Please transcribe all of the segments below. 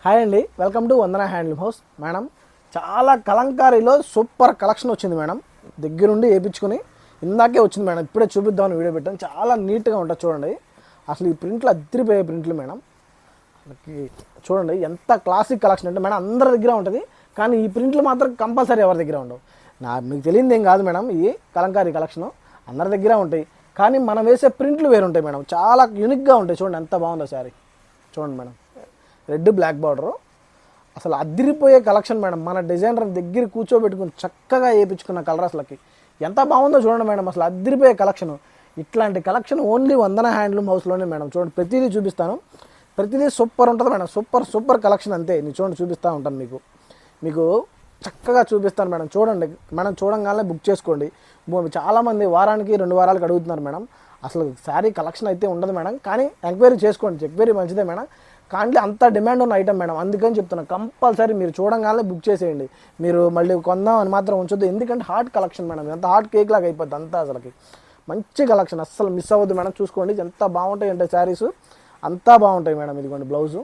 Hi అండి, welcome to Vandana handloom house. Madam, చాలా కలంకారీలో super collection వచ్చింది మేడం. దగ్గరుండి వేయించుకొని ఇందాకే వచ్చింది మేడం. ఇప్పుడే చూపిద్దామని వీడియో పెట్టాను. చాలా నీట్గా ఉంటుంది చూడండి. అసలు ఈ ప్రింట్లు అద్దరిపోయే ప్రింట్లు మేడం. చూడండి ఎంత క్లాసిక్ కలెక్షన్ అంటే మేడం అందరి దగ్గర ఉంటుంది. కానీ ఈ ప్రింట్లు మాత్రం కంపల్సరీ ఎవరి దగ్గర ఉండవు. మీకు తెలియదు ఏం కాదు మేడం. ఈ కలంకారీ కలెక్షన్ అందరి దగ్గర ఉంటాయి. కానీ మనం వేసే ప్రింట్లు వేరుంటాయి మేడం. చాలా యూనిక్గా ఉంటాయి. చూడండి ఎంత బాగుందో శారీ. చూడండి మేడం, రెడ్ బ్లాక్ బార్డరు. అసలు అదిరిపోయే కలెక్షన్ మేడం. మన డిజైనర్ దగ్గర కూర్చోబెట్టుకుని చక్కగా వేయించుకున్న కలర్ అసలుకి ఎంత బాగుందో చూడండి మేడం. అసలు అదిరిపోయే కలెక్షన్. ఇట్లాంటి కలెక్షన్ ఓన్లీ వందన హ్యాండ్లూమ్ హౌస్లోనే మేడం. చూడండి ప్రతిదీ చూపిస్తాను. ప్రతిదీ సూపర్ ఉంటుంది మేడం. సూపర్ కలెక్షన్ అంతే. నేను చూడండి చూపిస్తూ ఉంటాను మీకు చక్కగా చూపిస్తాను మేడం. చూడండి మేడం, చూడంగానే బుక్ చేసుకోండి. చాలామంది వారానికి 2 వారాలకు అడుగుతున్నారు మేడం. అసలు శారీ కలెక్షన్ అయితే ఉండదు మేడం. కానీ ఎంక్వైరీ చేసుకోండి. ఎంక్వైరీ మంచిదే మేడం. కానీ అంత డిమాండ్ ఉన్న ఐటమ్ మేడం. అందుకని చెప్తున్నాను, కంపల్సరీ మీరు చూడంగానే బుక్ చేసేయండి. మీరు మళ్ళీ కొందాం అని మాత్రం ఉంచొద్దు. ఎందుకంటే హాట్ కలెక్షన్ మేడం. ఎంత హాట్ కేక్ లాగా అయిపోద్ది అంతా. అసలుకి మంచి కలెక్షన్, అస్సలు మిస్ అవ్వద్దు మేడం. చూసుకోండి ఎంత బాగుంటాయి అంటే శారీస్ అంతా బాగుంటాయి మేడం. ఇదిగోండి బ్లౌజు,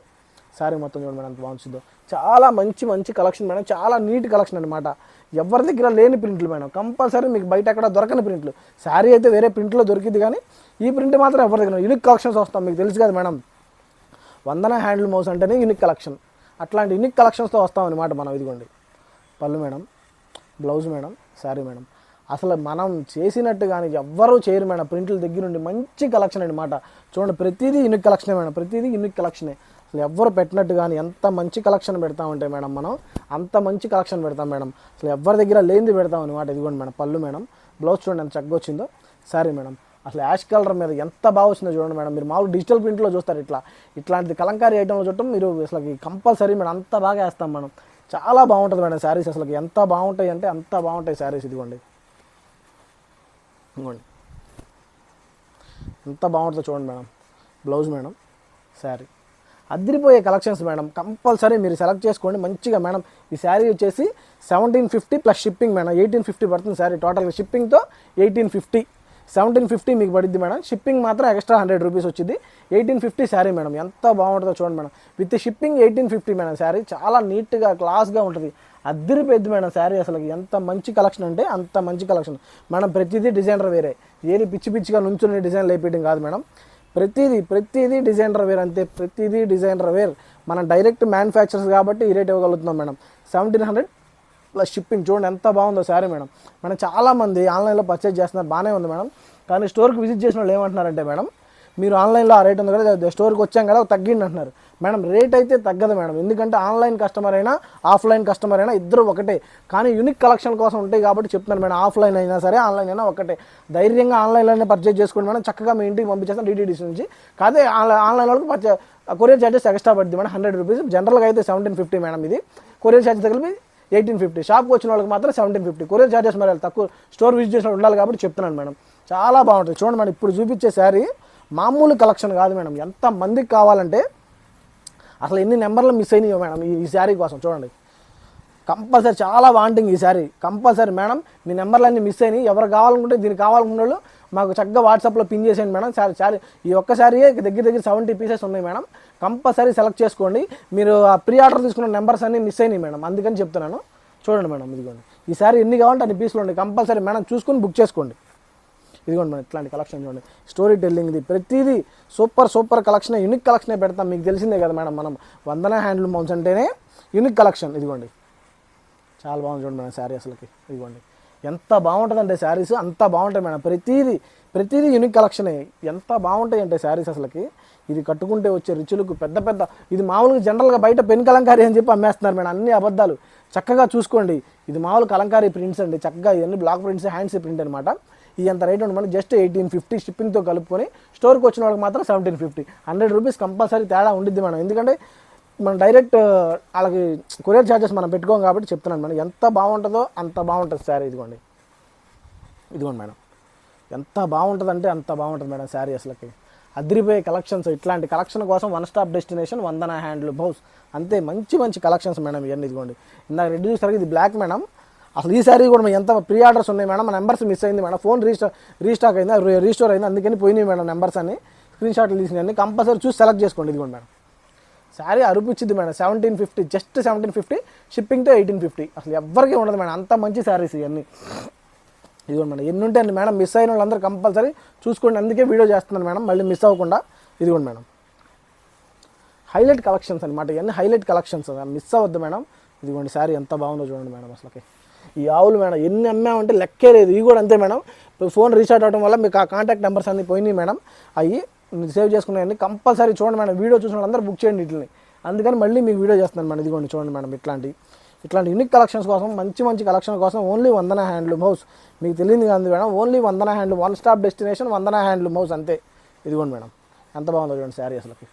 శారీ మొత్తం చూడండి మేడం ఎంత బాగుంటుందో. చాలా మంచి కలెక్షన్ మేడం. చాలా నీట్ కలెక్షన్ అనమాట. ఎవరి దగ్గర లేని ప్రింట్లు మేడం. కంపల్సరీ మీకు బయట ఎక్కడ దొరకని ప్రింట్లు. శారీ అయితే వేరే ప్రింట్లో దొరికింది, కానీ ఈ ప్రింట్ మాత్రం ఎవరి దగ్గర. యూనిక్ కలెక్షన్స్ వస్తాం, మీకు తెలుసు కదా మేడం. వందన హ్యాండ్లూమ్ హౌస్ అంటేనే యూనిక్ కలెక్షన్. అట్లాంటి యూనిక్ కలెక్షన్స్తో వస్తాం అనమాట మనం. ఇదిగోండి పళ్ళు madam, blouse madam, sari madam. అసలు మనం చేసినట్టు కానీ ఎవ్వరూ చేయరు మేడం. ప్రింట్ల దగ్గర నుండి మంచి కలెక్షన్ అనమాట. చూడండి ప్రతిదీ యూనిక్ కలెక్షనే మేడం. ప్రతిదీ యూనిక్ కలెక్షనే. అసలు ఎవ్వరు పెట్టినట్టు కానీ ఎంత మంచి కలెక్షన్ పెడతామంటే మేడం మనం అంత మంచి కలెక్షన్ పెడతాం మేడం. అసలు ఎవరి దగ్గర లేనిది పెడతాం అనమాట. ఇదిగోండి మేడం పళ్ళు మేడం, బ్లౌజ్ చూడండి ఎంత చక్కగా వచ్చిందో, శారీ మేడం. అసలు యాష్ కలర్ మీద ఎంత బాగా వచ్చిందో చూడండి మేడం. మీరు మామూలు డిజిటల్ ప్రింట్లో చూస్తారు. ఇట్లాంటి కలంకారీ ఐటెంలో చూడటం మీరు అసలు కంపల్సరీ మేడం. అంత బాగా వేస్తాం మనం. చాలా బాగుంటుంది మేడం శారీస్. అసలు ఎంత బాగుంటాయి అంటే అంత బాగుంటాయి శారీస్. ఇదిగోండి ఎంత బాగుంటుందో చూడండి మేడం. Blouse madam, sari. అదిరిపోయే కలెక్షన్స్ మేడం. కంపల్సరీ మీరు సెలెక్ట్ చేసుకోండి మంచిగా మేడం. ఈ శారీ వచ్చేసి 1750 ప్లస్ షిప్పింగ్ మేడం. 1850 పడుతుంది శారీ. టోటల్గా షిప్పింగ్తో 1850. 1750 మీకు పడుద్ది మేడం. షిప్పింగ్ మాత్రం ఎక్స్ట్రా 100 రూపీస్ వచ్చింది. 1850 శారీ మేడం. ఎంత బాగుంటుందో చూడండి madam. With shipping 1850 madam. Sari చాలా నీట్గా క్లాస్గా ఉంటుంది. అద్దరిపోద్ది మేడం శారీ. అసలు ఎంత మంచి కలెక్షన్ అంటే అంత మంచి కలెక్షన్ మేడం. ప్రతిదీ డిజైనర్ వేరే. ఏది పిచ్చిగా నుంచుని డిజైన్ లేపేయడం కాదు మేడం. ప్రతిదీ డిజైనర్ వేర్ అంతే. ప్రతిదీ డిజైనర్ వేర్. మనం డైరెక్ట్ మ్యానుఫ్యాక్చరర్స్ కాబట్టి ఈ రేట్ ఇవ్వగలుగుతున్నాం మేడం. 1700 plus shipping. చూడండి ఎంత బాగుందో శారీ మేడం. మనం చాలామంది ఆన్లైన్లో పర్చేజ్ చేస్తున్నారు, బాగానే ఉంది మేడం. కానీ స్టోర్కి విజిట్ చేసిన వాళ్ళు ఏమంటున్నారంటే మేడం, మీరు ఆన్లైన్లో ఆ రేట్ ఉంది కదా, స్టోర్కి వచ్చాం కదా తగ్గిండి అంటున్నారు మేడం. రేట్ అయితే తగ్గదు మేడం. ఎందుకంటే ఆన్లైన్ కస్టమర్ అయినా ఆఫ్లైన్ కస్టమర్ అయినా ఇద్దరు ఒకటే. కానీ యూనిక్ కలెక్షన్ కోసం ఉంటాయి కాబట్టి చెప్తున్నాను మేడం. ఆఫ్లైన్ అయినా సరే ఆన్లైన్ అయినా ఒకటే. ధైర్యంగా ఆన్లైన్లోనే పర్చేజ్ చేసుకోండి మేడం. చక్కగా మీ ఇంటికి పంపించేస్తాం డిటీడీసీ నుంచి. కాదే ఆన్లైన్ వాళ్ళకి కొరియర్ ఛార్జెస్ ఎక్స్ట్రా పడుతుంది మేడం. 100 రూపీస్. జనరల్గా అయితే 1750 మేడం. ఇది కొరియర్ ఛార్జెస్ తగిలిపి 1850. షాప్కి వచ్చిన వాళ్ళకి మాత్రం 1750. కొరియర్ ఛార్జెస్ మరి తక్కువ స్టోర్ విజిట్ చేసిన ఉండాలి కాబట్టి చెప్తున్నాను మేడం. చాలా బాగుంటుంది చూడండి మేడం. ఇప్పుడు చూపించే శారీ మామూలు కలెక్షన్ కాదు మేడం. ఎంత మందికి కావాలంటే అసలు ఎన్ని నెంబర్లు మిస్ అయినాయో మేడం ఈ శారీ కోసం. చూడండి కంపల్సరీ చాలా వాంటింగ్ ఈ శారీ. కంపల్సరీ మేడం మీ నెంబర్లన్నీ మిస్ అయినాయి. ఎవరు కావాలనుకుంటే దీనికి కావాలనుకున్న వాళ్ళు మాకు చక్కగా వాట్సాప్లో పిన్ చేసేయండి మేడం. శారీ ఈ ఒక్క శారీయే దగ్గర 70 పీసెస్ ఉన్నాయి మేడం. కంపల్సరీ సెలెక్ట్ చేసుకోండి. మీరు ఆ ప్రీ ఆర్డర్ తీసుకున్న నెంబర్స్ అన్నీ మిస్ అయినాయి మేడం. అందుకని చెప్తున్నాను. చూడండి మేడం ఇదిగోండి. ఈ శారీ ఎన్ని కావాలంటే అన్ని పీసులు ఉండి కంపల్సరీ మేడం చూసుకుని బుక్ చేసుకోండి. ఇదిగోండి మేడం ఇట్లాంటి కలెక్షన్ చూడండి. స్టోరీ టెల్లింగ్ది ప్రతిదీ సూపర్ కలెక్షన్. యూనిక్ కలెక్షనే పెడతాం. మీకు తెలిసిందే కదా మేడం, మనం వందన హ్యాండ్లూమ్ హౌస్ అంటేనే యూనిక్ కలెక్షన్. ఇదిగోండి చాలా బాగుంది చూడండి మేడం శారీ. అసలుకి ఇదిగోండి ఎంత బాగుంటుందంటే శారీస్ అంత బాగుంటాయి మేడం. ప్రతిదీ యూనిక్ కలెక్షనే. ఎంత బాగుంటాయి అంటే శారీస్ అసలుకి. ఇది కట్టుకుంటే వచ్చే రుచులకు పెద్ద ఇది మామూలుగా జనరల్గా బయట పెన్ కలంకారీ అని చెప్పి అమ్మేస్తున్నారు మేడం. అన్ని అబద్ధాలు. చక్కగా చూసుకోండి. ఇది మామూలు కలంకారీ ప్రింట్స్ అండి. చక్కగా ఇవన్నీ బ్లాక్ ప్రింట్స్, హ్యాండ్స్ ప్రింట్ అనమాట. ఇది ఎంత రేట్ ఉంటుంది జస్ట్ 1850 షిప్పింగ్తో కలుపుకొని. స్టోర్కి వచ్చిన వాళ్ళకి మాత్రం 1750. 100 రూపీస్ కంపల్సరీ తేడా ఉండిద్ది మేడం. ఎందుకంటే మనం డైరెక్ట్ వాళ్ళకి కొరియర్ ఛార్జెస్ మనం పెట్టుకోం కాబట్టి చెప్తున్నాను మేడం. ఎంత బాగుంటుందో అంత బాగుంటుంది శారీ. ఇదిగోండి మేడం ఎంత బాగుంటుందంటే అంత బాగుంటుంది మేడం శారీ. అసలుకి అదిరిపోయే కలెక్షన్స్. ఇట్లాంటి కలెక్షన్ కోసం వన్ స్టాప్ డెస్టినేషన్ వందన హ్యాండ్లూమ్ హౌస్ అంతే. మంచి కలెక్షన్స్ మేడం ఇవన్నీ. ఇదిగోండి ఇందాక రెడ్ చూసారు, ఇది బ్లాక్ మేడం. అసలు ఈ శారీ కూడా ఎంత ప్రీ ఆర్డర్స్ ఉన్నాయి మేడం. మా నెంబర్స్ మిస్ అయింది మేడం. ఫోన్ రీస్టాక్ అయింది, రీస్టోర్ అయింది. అందుకని పోయినాయి మేడం నెంబర్స్ అన్ని. స్క్రీన్ షాట్లు తీసినాయి. కంపల్సరీ చూసి సెలెక్ట్ చేసుకోండి. ఇదిగోండి మేడం శారీ అరుపిచ్చిద్ది మేడం. 1750, జస్ట్ 1750, షిప్పింగ్తో 1850. అసలు ఎవరికి ఉండదు మేడం, అంత మంచి శారీస్ ఇవన్నీ. ఇదిగోండి మేడం, ఎన్ని ఉంటాయండి మేడం, మిస్ అయిన వాళ్ళందరూ కంపల్సరీ చూసుకోండి, అందుకే వీడియో చేస్తున్నాను మేడం, మళ్ళీ మిస్ అవ్వకుండా. ఇదిగోండి మేడం, హైలైట్ కలెక్షన్స్ అనమాట ఇవన్నీ, హైలైట్ కలెక్షన్స్, మిస్ అవ్వద్దు మేడం. ఇదిగోండి శారీ ఎంత బాగుందో చూడండి మేడం. అసలుకి ఈ ఆవులు మేడం ఎన్ని అమ్మామంటే లెక్కే లేదు. ఇవి కూడా అంతే మేడం, ఫోన్ రీచార్జ్ అవడం వల్ల మీకు ఆ కాంటాక్ట్ నెంబర్స్ అన్నీ పోయినాయి మేడం. అవి సేవ్ చేసుకున్నాయని కంపల్సరీ చూడండి మేడం. వీడియో చూసిన వాళ్ళందరూ బుక్ చేయండి వీటిని, అందుకని మళ్ళీ మీకు వీడియో చేస్తున్నాను మేడం. ఇదిగోండి చూడండి మేడం, ఇట్లాంటి యూనిక్ కలెక్షన్స్ కోసం, మంచి కలెక్షన్ కోసం ఓన్లీ వందన హ్యాండ్లూమ్ హౌస్. మీకు తెలియదు కాదు మేడం, ఓన్లీ వందన హ్యాండ్లూమ్, వన్ స్టాప్ డెస్టినేషన్ వందన హ్యాండ్లూమ్ హౌస్ అంతే. ఇదిగోండి మేడం, ఎంత బాగుందో చూడండి శారీ. అసలుకి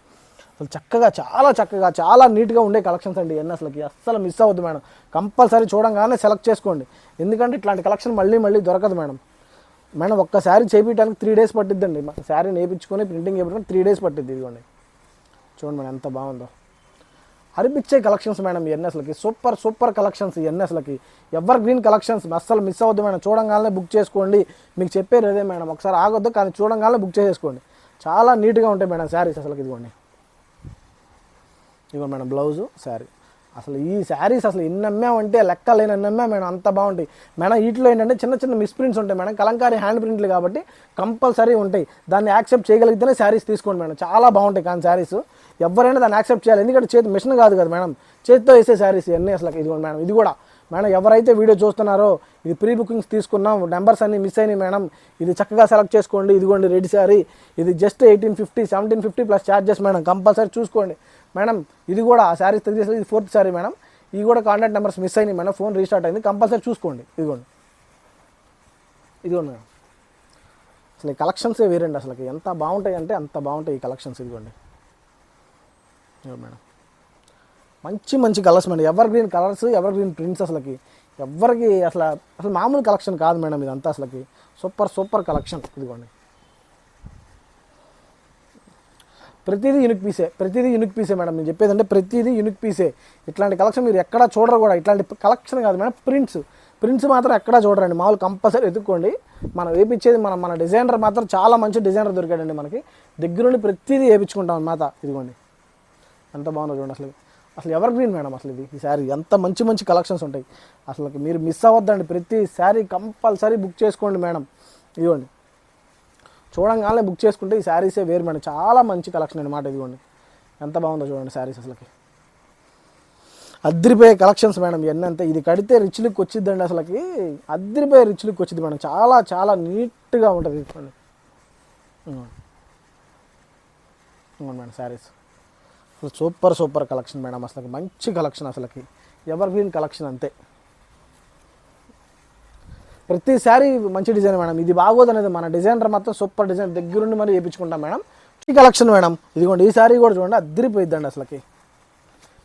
అసలు చక్కగా చాలా నీట్గా ఉండే కలెక్షన్స్ అండి ఇవన్నీ. అస్సలు మిస్ అవ్వద్దు మేడం, కంపల్సరీ చూడంగానే సెలెక్ట్ చేసుకోండి, ఎందుకంటే ఇట్లాంటి కలెక్షన్ మళ్ళీ దొరకదు మేడం. ఒక్క శారీ చేయించడానికి 3 days పట్టిద్దండి. శారీ నేర్పించుకొని ప్రింటింగ్ చేయించుకొని 3 days పట్టిద్ది. ఇదిగోండి చూడండి మేడం, ఎంత బాగుందో. అరిపించే కలెక్షన్స్ మేడం ఇవన్నీ. అసలుకి సూపర్ కలెక్షన్స్ ఇవన్నీ. అసలుకి ఎవర్ గ్రీన్ కలెక్షన్స్, అస్సలు మిస్ అవ్వద్దు మేడం. చూడంగానే బుక్ చేసుకోండి, మీకు చెప్పేది అదే మేడం, ఒకసారి ఆగొద్దు, కానీ చూడంగానే బుక్ చేసేసుకోండి. చాలా నీట్గా ఉంటాయి మేడం శారీస్. అసలు ఇదిగోండి మేడం, బ్లౌజు, శారీ. అసలు ఈ శారీస్ అసలు ఎన్ని అమ్మామంటే లెక్క లేని అమ్మా మేడం, అంత బాగుంటాయి మేడం. వీటిలో ఏంటంటే చిన్న మిస్ప్రింట్స్ ఉంటాయి మేడం, కలంకారీ హ్యాండ్ ప్రింట్లు కాబట్టి కంపల్సరీ ఉంటాయి. దాన్ని యాక్సెప్ట్ చేయగలిగితేనే శారీస్ తీసుకోండి మేడం, చాలా బాగుంటాయి. కానీ శారీస్ ఎవరైనా దాన్ని యాక్సెప్ట్ చేయాలి, ఎందుకంటే చేతి మిషన్ కాదు కదా మేడం, చేతితో వేసే శారీస్ ఇవన్నీ. అసలు ఇదిగోండి మేడం, ఇది కూడా మేడం, ఎవరైతే వీడియో చూస్తున్నారో ఇది ప్రీ బుకింగ్స్ తీసుకున్నాం, నెంబర్స్ అన్నీ మిస్ అయినాయి మేడం, ఇది చక్కగా సెలెక్ట్ చేసుకోండి. ఇదిగోండి రెడీ శారీ, ఇది just 1850, 1750 plus charges madam, compulsory చూసుకోండి మేడం. ఇది కూడా ఆ శారీస్ తెలియజేసి ఇది 4th శారీ మేడం. ఇది కూడా కాంటాక్ట్ నెంబర్స్ మిస్ అయినాయి మేడం, ఫోన్ రీస్టార్ట్ అయింది, కంపల్సరీ చూసుకోండి. ఇదిగోండి మేడం, అసలు ఈ కలెక్షన్సే వేరండి. అసలు ఎంత బాగుంటాయి అంటే అంత బాగుంటాయి ఈ కలెక్షన్స్. ఇదిగోండి మేడం, మంచి colours madam, ever green colours, ever green prints. ఎవరికి అసలు మామూలు కలెక్షన్ కాదు మేడం ఇదంతా. Super collection. ఇదిగోండి ప్రతిదీ యూనిక్ పీసే మేడం. నేను చెప్పేదంటే ప్రతిదీ యూనిక్ పీసే. ఇట్లాంటి కలెక్షన్ మీరు ఎక్కడా చూడరు కూడా. ఇట్లాంటి కలెక్షన్ కాదు మేడం, ప్రింట్స్ మాత్రం ఎక్కడా చూడరండి. మామూలు కంపల్సరీ ఎత్తుక్కోండి. మనం వేయించేది మన డిజైనర్ మాత్రం చాలా మంచి డిజైనర్ దొరికాడండి మనకి, దగ్గరుండి ప్రతిదీ వేయించుకుంటాం అన్నమాట. ఇదిగోండి ఎంత బాగుందో చూడండి. అసలు ఎవర్ గ్రీన్ మేడం. అసలు ఈ శారీ ఎంత మంచి కలెక్షన్స్ ఉంటాయి. మీరు మిస్ అవ్వద్దండి, ప్రతి శారీ కంపల్సరీ బుక్ చేసుకోండి మేడం. ఇదిగోండి చూడంగానే బుక్ చేసుకుంటే ఈ శారీసే వేరు మేడం, చాలా మంచి కలెక్షన్ అనమాట. ఇదిగోండి ఎంత బాగుందో చూడండి శారీస్. అద్దరిపోయే కలెక్షన్స్ మేడం ఇవన్నీ. అంతే, ఇది కడితే రిచ్ లుక్ వచ్చిద్దండి. అద్దరిపోయే రిచ్ లుక్ వచ్చింది మేడం, చాలా నీట్గా ఉంటుంది. ఇదిగోండి madam saris super collection madam. మంచి కలెక్షన్. ఎవర్ గ్రీన్ కలెక్షన్ అంతే. ప్రతి శారీ మంచి డిజైన్ మేడం. ఇది బాగోదు అనేది మన డిజైనర్ మాత్రం సూపర్ డిజైన్ దగ్గరుండి మరి వేయించుకుంటాం మేడం. ఈ కలెక్షన్ మేడం. ఇదిగోండి ఈ శారీ కూడా చూడండి, అద్దరిపోయిద్దండి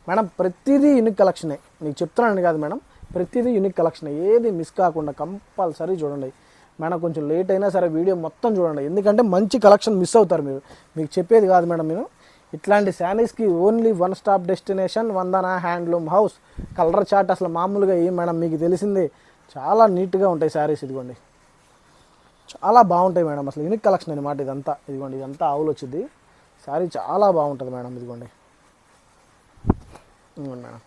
మేడం. ప్రతిదీ యూనిక్ కలెక్షనే, మీకు చెప్తున్నాను కాదు మేడం, ప్రతిదీ యూనిక్ కలెక్షన్. ఏది మిస్ కాకుండా కంపల్సరీ చూడండి మేడం. కొంచెం లేట్ అయినా సరే వీడియో మొత్తం చూడండి, ఎందుకంటే మంచి కలెక్షన్ మిస్ అవుతారు మీరు. మీకు చెప్పేది కాదు మేడం, నేను ఇట్లాంటి శారీస్కి ఓన్లీ వన్ స్టాప్ డెస్టినేషన్ వందన హ్యాండ్లూమ్ హౌస్. కలర్ చార్ట్ మామూలుగా ఏం మేడం, మీకు తెలిసిందే, చాలా నీట్గా ఉంటాయి శారీస్. ఇదిగోండి చాలా బాగుంటాయి మేడం. యూనిక్ కలెక్షన్ అనమాట ఇదంతా. ఇదంతా ఆవులు వచ్చింది శారీ, చాలా బాగుంటుంది మేడం. ఇదిగోండి మేడం,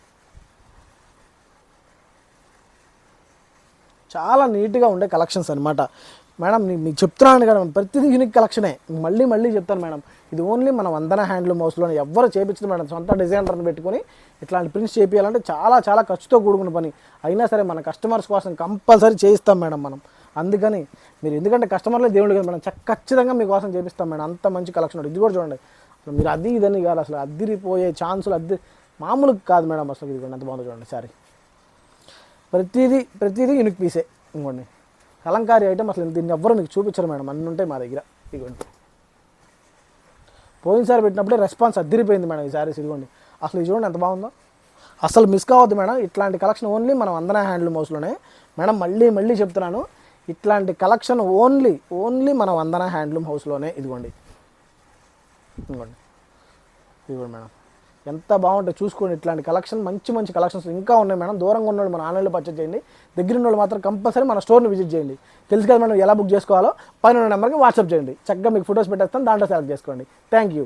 చాలా నీట్గా ఉండే కలెక్షన్స్ అనమాట మేడం. మీకు చెప్తున్నాను కదా, ప్రతిదీ యూనిక్ కలెక్షనే. మళ్ళీ చెప్తాను మేడం, ఇది ఓన్లీ మన వందన హ్యాండ్లూమ్ హౌస్లోనే. ఎవరు చేయించదు మేడం, సొంత డిజైనర్ని పెట్టుకొని ఇట్లాంటి ప్రింట్స్ చేయించాలంటే చాలా ఖర్చుతో కూడుకున్న పని. అయినా సరే మన కస్టమర్స్ కోసం కంపల్సరీ చేయిస్తాం మేడం మనం. అందుకని మీరు, ఎందుకంటే కస్టమర్లే దేవుడు కదా మేడం, ఖచ్చితంగా మీకోసం చేపిస్తాం మేడం. అంత మంచి కలెక్షన్. ఇది కూడా చూడండి, మీరు అది ఇదని కాదు, అద్దిరిపోయే ఛాన్సులు మామూలు కాదు మేడం. ఇదిగోండి ఎంత బాగుందో చూడండి శారీ. ప్రతిదీ యూనిక్ పీసే. ఇంకోండి కలంకారీ ఐటమ్, దీన్ని ఎవ్వరు మీకు చూపించరు మేడం, అన్నీ ఉంటాయి మా దగ్గర. ఇదిగోండి పోయినసారి పెట్టినప్పుడే రెస్పాన్స్ అద్దరిపోయింది మేడం ఈ శారీస్. ఇదిగోండి ఇది చూడండి ఎంత బాగుందో. మిస్ కావద్దు మేడం, ఇట్లాంటి కలెక్షన్ ఓన్లీ మన వందన హ్యాండ్లూమ్ హౌస్లోనే మేడం. మళ్ళీ చెప్తున్నాను, ఇట్లాంటి కలెక్షన్ ఓన్లీ మన వందన హ్యాండ్లూమ్ హౌస్లోనే. ఇదిగోండి మేడం, ఎంత బాగుంటాయి చూసుకోండి. ఇట్లాంటి కలెక్షన్ మంచి కలెక్షన్స్ ఇంకా ఉన్నాయి మేడం. దూరంగా ఉన్నవాళ్ళు మన ఆన్లైన్లో పర్చేజ్ చేయండి, దగ్గర ఉన్న వాళ్ళు మాత్రం కంపల్సరీ మన స్టోర్ని విజిట్ చేయండి. తెలుసు కదా మేడం ఎలా బుక్ చేసుకోవాలో. పైన నెంబర్కి వాట్సాప్ చేయండి, చక్కగా మీకు ఫొటోస్ పెట్టేస్తాను, దాంట్లో సెలెక్ట్ చేసుకోండి. Thank you.